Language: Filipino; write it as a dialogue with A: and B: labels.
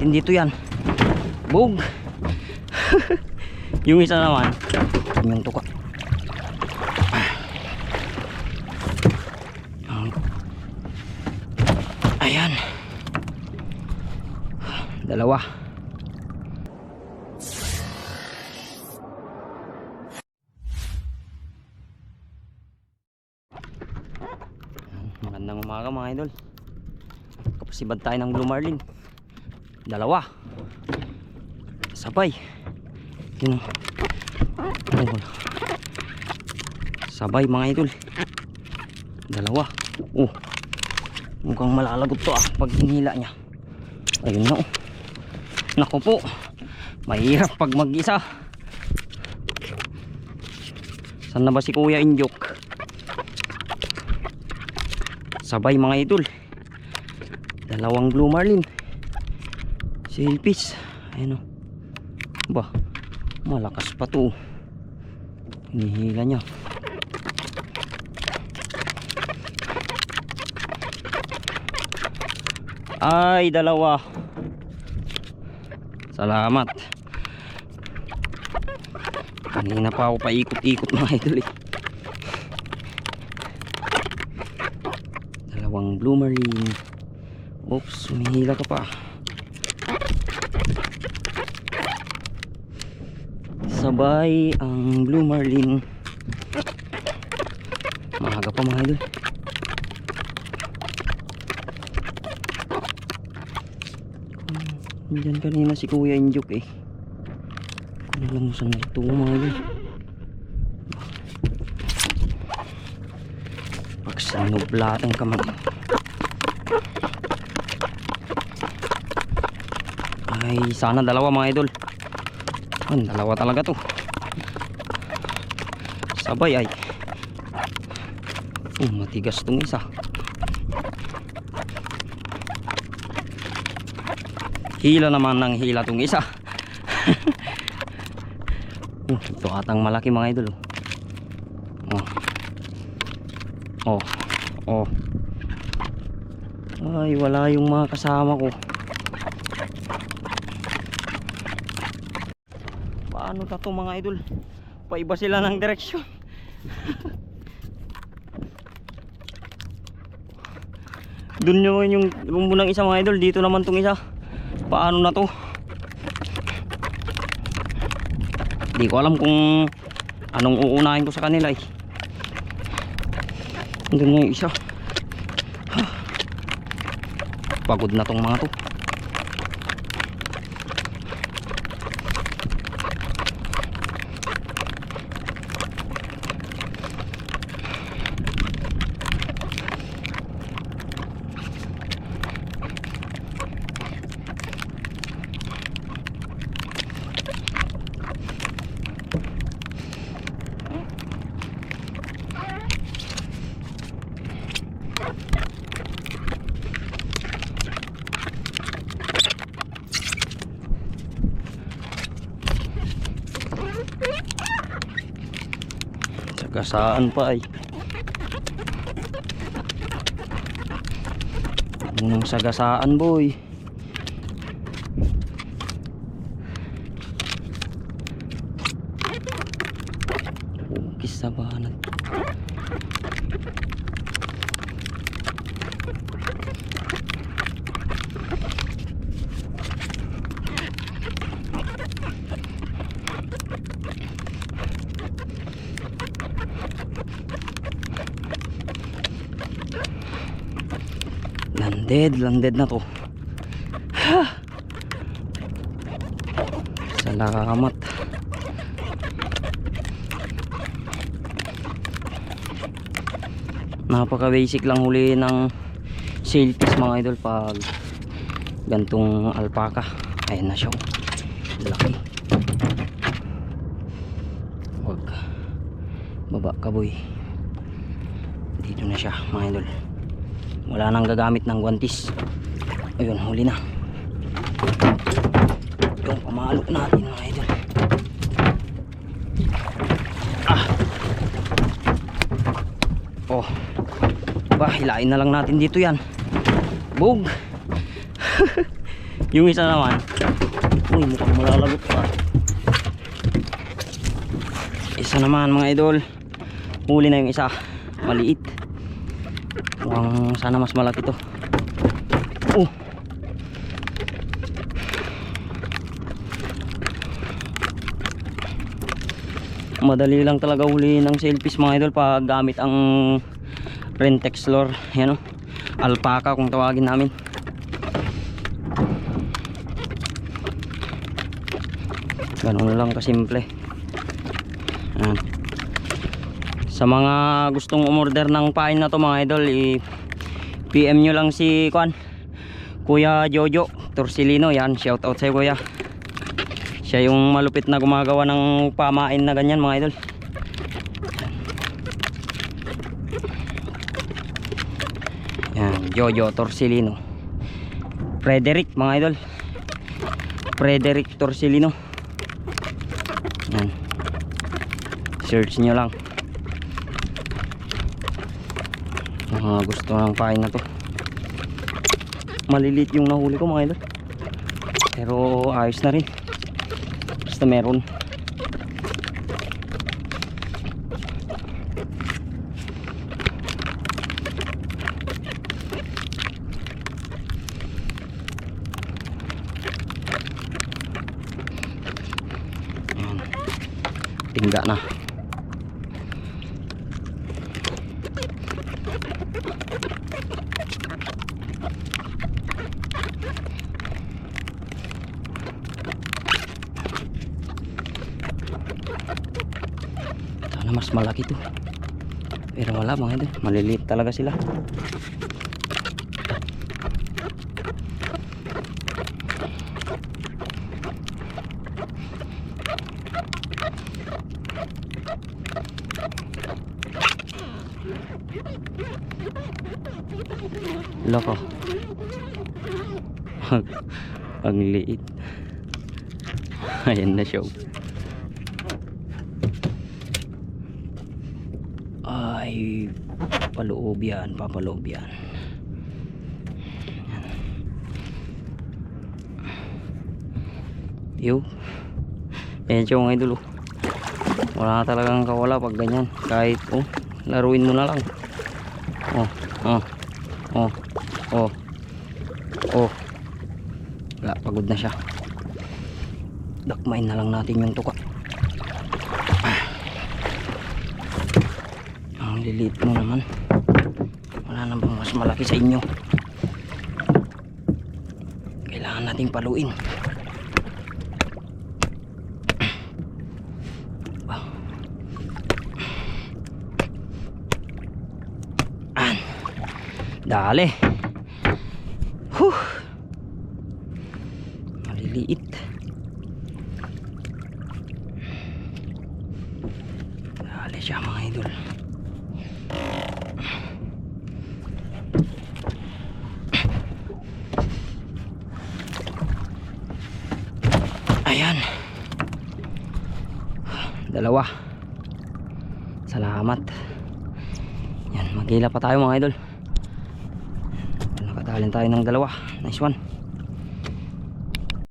A: Dito yan. Bug. Yung isa naman, yung tuka. Ayan. Dalawa. Magandang umaga mga idol. Kapasibad tayo ng Blue Marlin. Dalawa. Sabay. Yun. Oh. Sabay mga idol. Dalawa. Oh. Mukhang malalagot to pag hinila niya. Ayun na Naku po. Mahirap pag mag-isa. Saan na ba si Kuya Injok? Sabay mga idol. Dalawang Blue Marlin. Sailfish. Ayun ba, malakas pa to. Hinihila niya. Ay, dalawa. Salamat. Kanina pa ako paikot-ikot mga idol Dalawang Blue Marlin. Oops, humihila ka pa. Sabay ang Blue Marlin. Maaga pa mga idol. Diyan kanina si Kuya Injok Kung alam mo saan ito mga idol. Pag sinublatan ka man. Ay sana dalawa mga idol. Dalawa talaga to. Sabay ay. Matigas tong isa. Hila naman ng hila tong isa. Ito atang malaki mga idol. Ay wala yung mga kasama ko. Paano na to mga idol? Paiba sila ng direksyon. Doon yung rumbo ng isa mga idol. Dito naman tong isa. Paano na to? Di ko alam kung anong uunahin ko sa kanila Doon yung isa. Pagod na tong mga to. Sagasaan pa Unang sagasaan boy. Ukis sa bahanan. Landed na to. Salamat. Napaka basic lang huli ng sailfish mga idol pag gantong alpaca. Ayan na siya. Laki. Wag baba ka boy. Dito na siya mga idol. Wala nang gagamit ng guantis. Ayun, huli na. Yung pamalo natin mga idol. Ba, hilain na lang natin dito yan. Bug. Yung isa naman, uy, mukhang malalagot pa. Isa naman mga idol, huli na yung isa, maliit. Mukhang sana mas malaki to. Madali lang talaga huli ng sailfish mga idol pag gamit ang Rentex lure. Yan o, alpaca kung tawagin namin. Ganun lang kasimple. Ayan. Sa mga gustong umorder ng pain na to mga idol, PM nyo lang si Kuya Jojo Torsilino. Yan, shout out sa'yo kuya. Siya yung malupit na gumagawa ng pamain na ganyan mga idol. Yan, Jojo Torsilino. Frederick mga idol. Frederick Torsilino. Yan. Search nyo lang. Mga gusto ng pain na to. Malilit yung nahuli ko mga idol. Pero ayos na rin. Basta meron. Ayan. Tingga na. Mas malaki to, pero wala mga idol, maliliit talaga sila. Loko. Ang liit. Ayan na show. Ay, paloob yan, papaloob yan. Yo, ayan siya mga idol. Wala na talagang kawala pag ganyan. Kahit laruin mo na lang. Wala, pagod na siya. Dakmain na lang natin yung tuka. Ang liliit mo naman. Wala na bang mas malaki sa inyo? Kailangan nating paluin. Dali. Maliliit. Dali siya mga idol. Ayan. Dalawa. Salamat. Yan, maghila pa tayo mga idol. Nakatalen tayo ng dalawa. Nice one.